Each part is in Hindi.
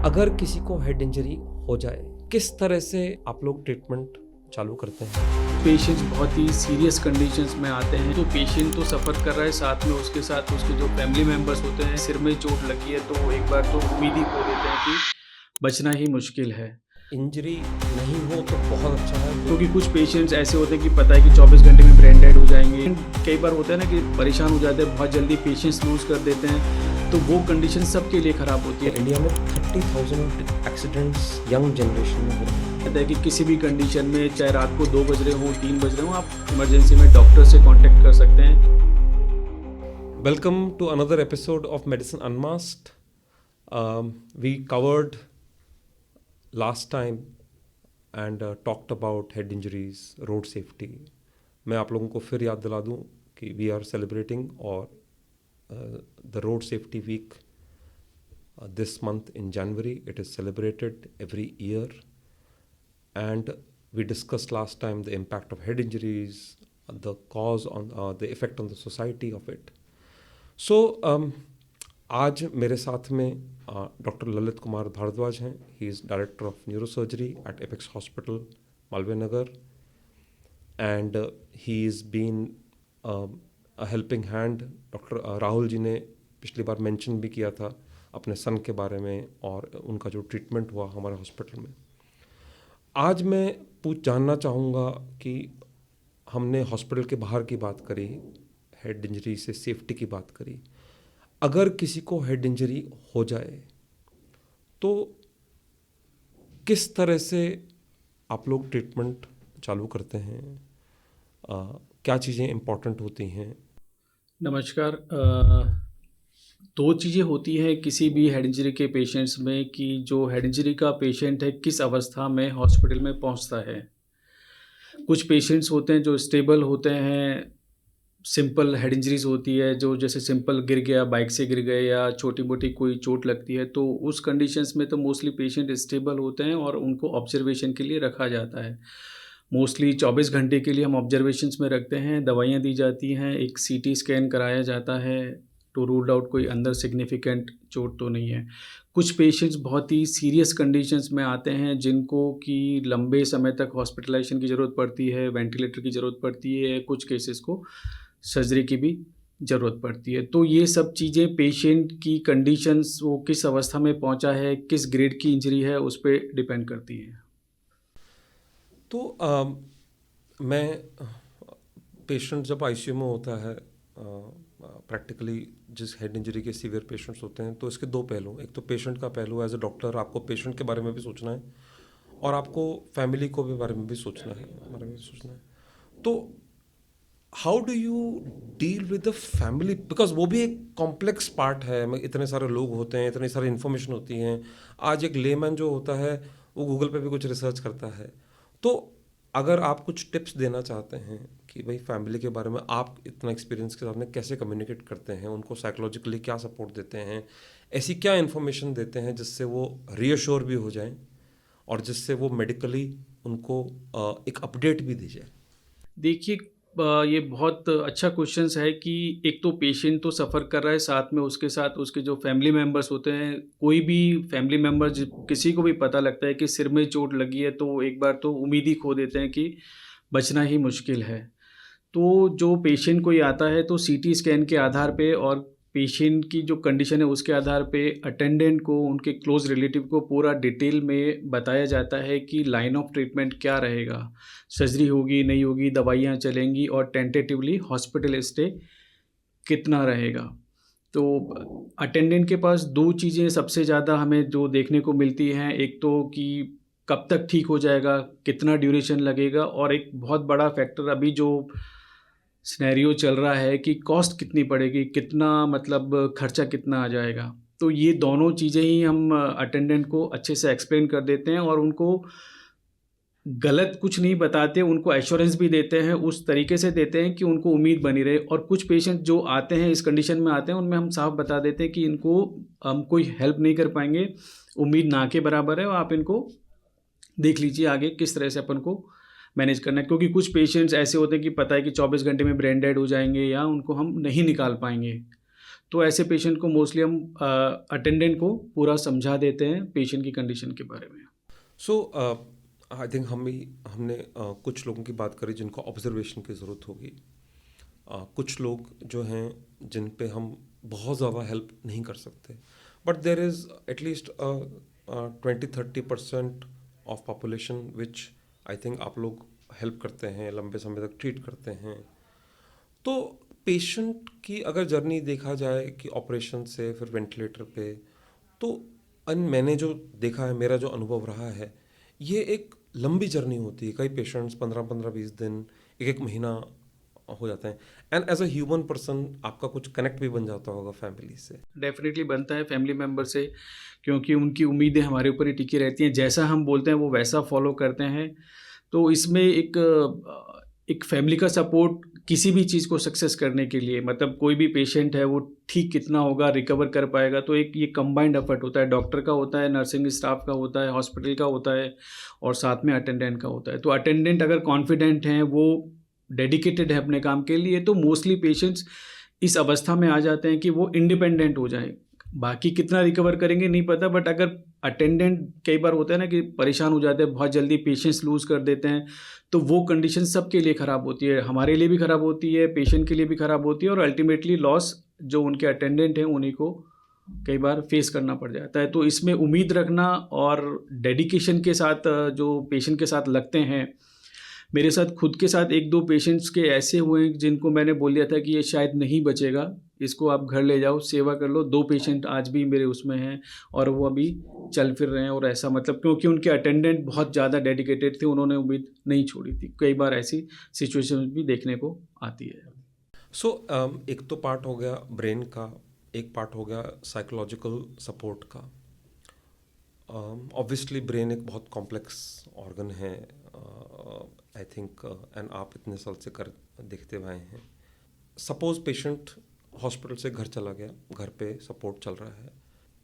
अगर किसी को हेड इंजरी हो जाए, किस तरह से आप लोग ट्रीटमेंट चालू करते हैं? पेशेंट्स बहुत ही सीरियस कंडीशंस में आते हैं, तो पेशेंट तो सफ़र कर रहा है, साथ में उसके साथ उसके जो फैमिली मेम्बर्स होते हैं, सिर में चोट लगी है तो एक बार तो उम्मीद ही खो देते हैं कि बचना ही मुश्किल है। इंजरी नहीं हो तो बहुत अच्छा है, क्योंकि कुछ पेशेंट्स ऐसे होते हैं कि पता है कि 24 घंटे में ब्रेन डेड हो जाएंगे। कई बार होता है ना कि परेशान हो जाते हैं, बहुत जल्दी पेशेंस लूज़ कर देते हैं, तो वो कंडीशन सबके लिए ख़राब होती है। इंडिया में 30,000 एक्सीडेंट्स यंग जनरेशन में हो रहे हैं। कहता है कि किसी भी कंडीशन में, चाहे रात को 2 बज रहे हों, 3 बज रहे हों, आप इमरजेंसी में डॉक्टर से कॉन्टैक्ट कर सकते हैं। Welcome to another episode of Medicine Unmasked. We covered last time and talked about head injuries, road safety. मैं आप लोगों को फिर याद दिला दूं कि we are celebrating और the road safety week this month in January. It is celebrated every year, and we discussed last time the impact of head injuries, the cause on the effect on the society of it. So आज मेरे साथ में डॉक्टर ललित कुमार भारद्वाज हैं. He is director of neurosurgery at Apex hospital Malviya Nagar, and he is been a helping hand. Doctor Rahul ji ने पिछली बार मेंशन भी किया था अपने सन के बारे में और उनका जो ट्रीटमेंट हुआ हमारे हॉस्पिटल में. आज मैं जानना चाहूँगा कि हमने हॉस्पिटल के बाहर की बात करी, हेड इंजरी से सेफ्टी की बात करी. अगर किसी को हेड इंजरी हो जाए तो किस तरह से आप लोग ट्रीटमेंट चालू करते हैं? क्या चीज़ें इम्पॉर्टेंट होती हैं? नमस्कार। 2 चीज़ें होती हैं किसी भी हेड इंजरी के पेशेंट्स में कि जो हेड इंजरी का पेशेंट है किस अवस्था में हॉस्पिटल में पहुंचता है। कुछ पेशेंट्स होते हैं जो स्टेबल होते हैं, सिंपल हेड इंजरीज होती है, जो जैसे सिंपल गिर गया, बाइक से गिर गए या छोटी मोटी कोई चोट लगती है, तो उस कंडीशंस में तो मोस्टली पेशेंट स्टेबल होते हैं और उनको ऑब्जर्वेशन के लिए रखा जाता है। मोस्टली 24 घंटे के लिए हम ऑब्जर्वेशंस में रखते हैं, दवाइयाँ दी जाती हैं, एक सीटी स्कैन कराया जाता है टू रूल आउट कोई अंदर सिग्निफिकेंट चोट तो नहीं है। कुछ पेशेंट्स बहुत ही सीरियस कंडीशंस में आते हैं जिनको कि लंबे समय तक हॉस्पिटलाइजेशन की ज़रूरत पड़ती है, वेंटिलेटर की ज़रूरत पड़ती है, कुछ केसेस को सर्जरी की भी ज़रूरत पड़ती है। तो ये सब चीज़ें पेशेंट की कंडीशंस, वो किस अवस्था में पहुंचा है, किस ग्रेड की इंजरी है, उस पर डिपेंड करती हैं। तो मैं पेशेंट जब आईसीयू में होता है, प्रैक्टिकली जिस हेड इंजरी के सीवियर पेशेंट्स होते हैं, तो इसके 2 पहलू. एक तो पेशेंट का पहलू, एज ए डॉक्टर आपको पेशेंट के बारे में भी सोचना है और आपको फैमिली को भी बारे में भी सोचना है. तो how do you deal with the family, because वो भी एक कॉम्प्लेक्स पार्ट है. इतने सारे लोग होते हैं, इतनी सारी इन्फॉर्मेशन होती हैं. आज एक लेमैन जो होता है वो गूगल पे भी कुछ रिसर्च करता है. तो अगर आप कुछ टिप्स देना चाहते हैं कि भाई फैमिली के बारे में आप इतना एक्सपीरियंस के साथ में कैसे कम्युनिकेट करते हैं, उनको साइकोलॉजिकली क्या सपोर्ट देते हैं, ऐसी क्या इन्फॉर्मेशन देते हैं जिससे वो रीअश्योर भी हो जाएं और जिससे वो मेडिकली उनको एक अपडेट भी दी जाए? देखिए, ये बहुत अच्छा क्वेश्चन है कि एक तो पेशेंट तो सफ़र कर रहा है, साथ में उसके साथ उसके जो फैमिली मेम्बर्स होते हैं, कोई भी फैमिली मेम्बर किसी को भी पता लगता है कि सिर में चोट लगी है तो एक बार तो उम्मीद ही खो देते हैं कि बचना ही मुश्किल है। तो जो पेशेंट कोई आता है तो सीटी स्कैन के आधार पे और पेशेंट की जो कंडीशन है उसके आधार पे अटेंडेंट को, उनके क्लोज रिलेटिव को पूरा डिटेल में बताया जाता है कि लाइन ऑफ ट्रीटमेंट क्या रहेगा, सर्जरी होगी नहीं होगी, दवाइयाँ चलेंगी और टेंटेटिवली हॉस्पिटल स्टे कितना रहेगा। तो अटेंडेंट के पास 2 चीज़ें सबसे ज़्यादा हमें जो देखने को मिलती हैं, एक तो कि कब तक ठीक हो जाएगा, कितना ड्यूरेशन लगेगा, और एक बहुत बड़ा फैक्टर अभी जो सिनेरियो चल रहा है कि कॉस्ट कितनी पड़ेगी, कितना मतलब खर्चा कितना आ जाएगा। तो ये दोनों चीज़ें ही हम अटेंडेंट को अच्छे से एक्सप्लेन कर देते हैं और उनको गलत कुछ नहीं बताते, उनको एश्योरेंस भी देते हैं, उस तरीके से देते हैं कि उनको उम्मीद बनी रहे। और कुछ पेशेंट जो आते हैं इस कंडीशन में आते हैं, उनमें हम साफ बता देते हैं कि इनको हम कोई हेल्प नहीं कर पाएंगे, उम्मीद ना के बराबर है, और आप इनको देख लीजिए आगे किस तरह से अपन को मैनेज करना है। क्योंकि कुछ पेशेंट्स ऐसे होते हैं कि पता है कि 24 घंटे में ब्रेन डेड हो जाएंगे या उनको हम नहीं निकाल पाएंगे, तो ऐसे पेशेंट को मोस्टली हम अटेंडेंट को पूरा समझा देते हैं पेशेंट की कंडीशन के बारे में। सो आई थिंक हमने कुछ लोगों की बात करी जिनको ऑब्जर्वेशन की ज़रूरत होगी। कुछ लोग जो हैं जिन पे हम बहुत ज़्यादा हेल्प नहीं कर सकते, but there is at least 20-30% of population which I think आप लोग हेल्प करते हैं, लंबे समय तक ट्रीट करते हैं। तो पेशेंट की अगर जर्नी देखा जाए कि ऑपरेशन से फिर वेंटिलेटर पे, तो मैंने जो देखा है, मेरा जो अनुभव रहा है, ये एक लंबी जर्नी होती है। कई पेशेंट्स 15-20 दिन, एक महीना हो जाते हैं। And as a human person आपका कुछ कनेक्ट भी बन जाता होगा फैमिली से। डेफिनेटली बनता है फैमिली मेम्बर से, क्योंकि उनकी उम्मीदें हमारे ऊपर ही टिकी रहती हैं। जैसा हम बोलते हैं वो वैसा फॉलो करते हैं। तो इसमें एक फैमिली का सपोर्ट किसी भी चीज़ को सक्सेस करने के लिए, मतलब कोई भी पेशेंट है वो ठीक कितना होगा, रिकवर कर पाएगा, तो एक ये कंबाइंड एफर्ट होता है। डॉक्टर का होता है, नर्सिंग स्टाफ का होता है, हॉस्पिटल का होता है, और साथ में अटेंडेंट का होता है। तो अटेंडेंट अगर कॉन्फिडेंट हैं, वो डेडिकेटेड है अपने काम के लिए, तो मोस्टली पेशेंट्स इस अवस्था में आ जाते हैं कि वो इंडिपेंडेंट हो जाएं। बाकी कितना रिकवर करेंगे नहीं पता, बट अगर अटेंडेंट कई बार होता है ना कि परेशान हो जाते हैं, बहुत जल्दी पेशेंस लूज़ कर देते हैं, तो वो कंडीशन सबके लिए ख़राब होती है। हमारे लिए भी ख़राब होती है, पेशेंट के लिए भी ख़राब होती है, और अल्टीमेटली लॉस जो उनके अटेंडेंट हैं उन्हीं को कई बार फेस करना पड़ जाता है। तो इसमें उम्मीद रखना और डेडिकेशन के साथ जो पेशेंट के साथ लगते हैं। मेरे साथ खुद के साथ 1-2 पेशेंट्स के ऐसे हुए हैं जिनको मैंने बोल दिया था कि ये शायद नहीं बचेगा, इसको आप घर ले जाओ, सेवा कर लो। 2 पेशेंट आज भी मेरे उसमें हैं और वो अभी चल फिर रहे हैं, और ऐसा मतलब क्योंकि उनके अटेंडेंट बहुत ज़्यादा डेडिकेटेड थे, उन्होंने उम्मीद नहीं छोड़ी थी। कई बार ऐसी सिचुएशन भी देखने को आती है। सो एक तो पार्ट हो गया ब्रेन का, एक पार्ट हो गया साइकोलॉजिकल सपोर्ट का। ऑब्वियसली ब्रेन एक बहुत कॉम्प्लेक्स ऑर्गन है, आई थिंक, एंड आप इतने साल से कर देखते हुए हैं। सपोज पेशेंट हॉस्पिटल से घर चला गया, घर पे सपोर्ट चल रहा है,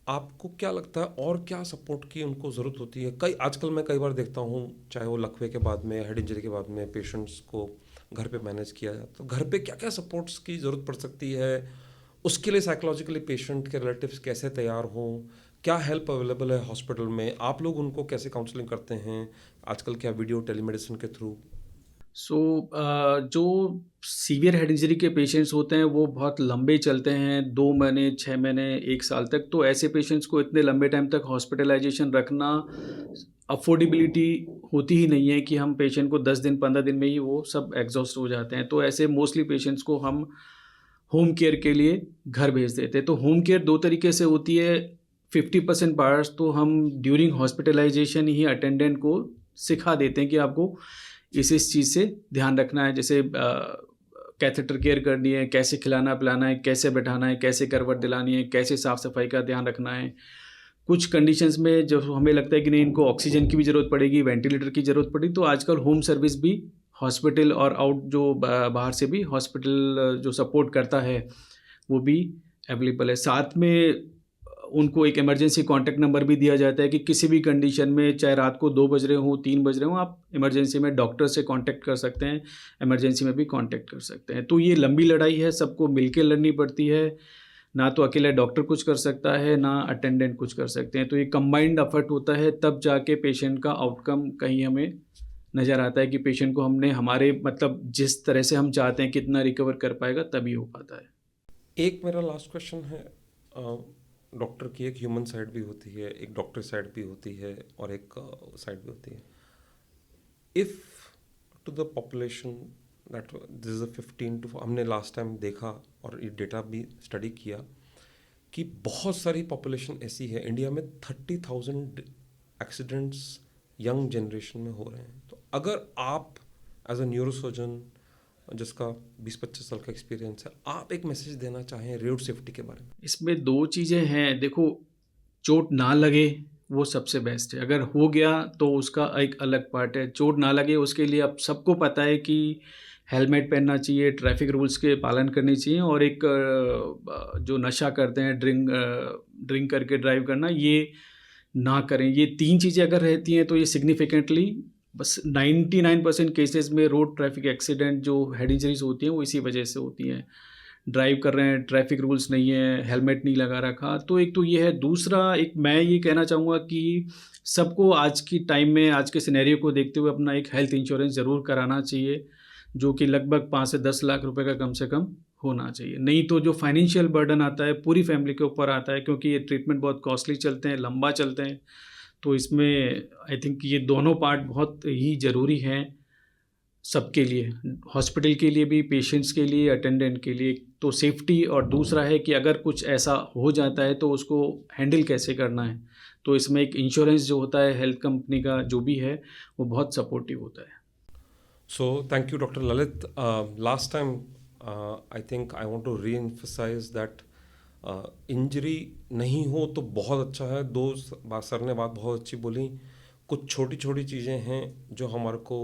आपको क्या लगता है और क्या सपोर्ट की उनको ज़रूरत होती है? आजकल मैं कई बार देखता हूँ, चाहे वो लकवे के बाद में, हेड इंजरी के बाद में पेशेंट्स को घर पे मैनेज किया जाए, तो घर पे क्या क्या सपोर्ट्स की ज़रूरत पड़ सकती है? उसके लिए साइकोलॉजिकली पेशेंट के रिलेटिव्स कैसे तैयार हों? क्या हेल्प अवेलेबल है हॉस्पिटल में? आप लोग उनको कैसे काउंसलिंग करते हैं आजकल? क्या वीडियो टेलीमेडिसिन के थ्रू? जो सीवियर हेड इंजरी के पेशेंट्स होते हैं वो बहुत लंबे चलते हैं, 2 महीने, 6 महीने, 1 साल तक। तो ऐसे पेशेंट्स को इतने लंबे टाइम तक हॉस्पिटलाइजेशन रखना अफोर्डेबिलिटी होती ही नहीं है कि हम पेशेंट को 10 दिन 15 दिन में ही वो सब एग्जॉस्ट हो जाते हैं। तो ऐसे मोस्टली पेशेंट्स को हम होम केयर के लिए घर भेज देते हैं। तो होम केयर 2 तरीके से होती है। 50% पार्ट्स तो हम ड्यूरिंग हॉस्पिटलाइजेशन ही अटेंडेंट को सिखा देते हैं कि आपको इस चीज़ से ध्यान रखना है। जैसे कैथेटर केयर करनी है, कैसे खिलाना पिलाना है, कैसे बैठाना है, कैसे करवट दिलानी है, कैसे साफ़ सफाई का ध्यान रखना है। कुछ कंडीशंस में जब हमें लगता है कि नहीं, इनको ऑक्सीजन की भी ज़रूरत पड़ेगी, वेंटिलेटर की ज़रूरत पड़ेगी, तो आजकल होम सर्विस भी हॉस्पिटल और आउट जो बाहर से भी हॉस्पिटल जो सपोर्ट करता है वो भी अवेलेबल है। साथ में उनको एक इमरजेंसी कॉन्टैक्ट नंबर भी दिया जाता है कि किसी भी कंडीशन में, चाहे रात को 2 बज रहे हों, 3 बज रहे हों, आप इमरजेंसी में डॉक्टर से कांटेक्ट कर सकते हैं, इमरजेंसी में भी कांटेक्ट कर सकते हैं। तो ये लंबी लड़ाई है, सबको मिलकर लड़नी पड़ती है। ना तो अकेला डॉक्टर कुछ कर सकता है, ना अटेंडेंट कुछ कर सकते हैं। तो ये कंबाइंड एफर्ट होता है, तब जाके पेशेंट का आउटकम कहीं हमें नज़र आता है कि पेशेंट को हमने हमारे मतलब जिस तरह से हम चाहते हैं कितना रिकवर कर पाएगा, तभी हो पाता है। एक मेरा लास्ट क्वेश्चन है, डॉक्टर की एक ह्यूमन साइड भी होती है, एक डॉक्टर साइड भी होती है, और एक साइड भी होती है। If two the population that this is 15 to, हमने लास्ट टाइम देखा और ये डेटा भी स्टडी किया कि बहुत सारी पॉपुलेशन ऐसी है इंडिया में, 30,000 एक्सीडेंट्स यंग जनरेशन में हो रहे हैं। तो अगर आप एज अ न्यूरोसर्जन जिसका 20-25 साल का एक्सपीरियंस है, आप एक मैसेज देना चाहें रोड सेफ्टी के बारे में? इसमें 2 चीज़ें हैं। देखो, चोट ना लगे वो सबसे बेस्ट है। अगर हो गया तो उसका एक अलग पार्ट है। चोट ना लगे उसके लिए अब सबको पता है कि हेलमेट पहनना चाहिए, ट्रैफिक रूल्स के पालन करनी चाहिए, और एक जो नशा करते हैं, ड्रिंक करके ड्राइव करना, ये ना करें। ये 3 चीज़ें अगर रहती हैं तो ये सिग्निफिकेंटली बस 99% केसेस में रोड ट्रैफिक एक्सीडेंट जो हेड इंजरीज होती हैं वो इसी वजह से होती हैं। ड्राइव कर रहे हैं, ट्रैफिक रूल्स नहीं है, हेलमेट नहीं लगा रखा, तो एक तो ये है। दूसरा एक मैं ये कहना चाहूँगा कि सबको आज की टाइम में, आज के सिनेरियो को देखते हुए अपना एक हेल्थ इंश्योरेंस ज़रूर कराना चाहिए, जो कि लगभग 5 से 10 लाख रुपए का कम से कम होना चाहिए। नहीं तो जो फाइनेंशियल बर्डन आता है पूरी फैमिली के ऊपर आता है, क्योंकि ये ट्रीटमेंट बहुत कॉस्टली चलते हैं, लंबा चलते हैं। तो इसमें आई थिंक ये दोनों पार्ट बहुत ही ज़रूरी हैं सबके लिए, हॉस्पिटल के लिए भी, पेशेंट्स के लिए, अटेंडेंट के लिए। तो सेफ्टी, और दूसरा है कि अगर कुछ ऐसा हो जाता है तो उसको हैंडल कैसे करना है। तो इसमें एक इंश्योरेंस जो होता है हेल्थ कंपनी का जो भी है, वो बहुत सपोर्टिव होता है। So, thank you, Dr. Lalit. Last time, I think I want to re-emphasize that injury नहीं हो तो बहुत अच्छा है। सर ने बात बहुत अच्छी बोली। कुछ छोटी छोटी चीज़ें हैं जो हमारे को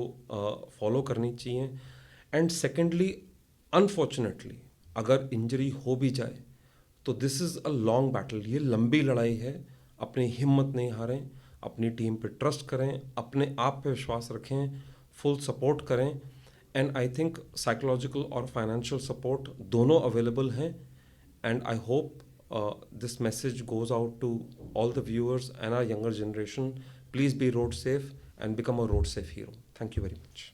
फॉलो करनी चाहिए। एंड सेकेंडली, अनफॉर्चुनेटली अगर इंजरी हो भी जाए तो this is a long battle, ये लंबी लड़ाई है। अपनी हिम्मत नहीं हारें, अपनी टीम पे ट्रस्ट करें, अपने आप पे विश्वास रखें, फुल सपोर्ट करें। एंड आई थिंक साइकोलॉजिकल और फाइनेंशियल सपोर्ट दोनों अवेलेबल हैं। And I hope this message goes out to all the viewers and our younger generation. Please be road safe and become a road safe hero. Thank you very much.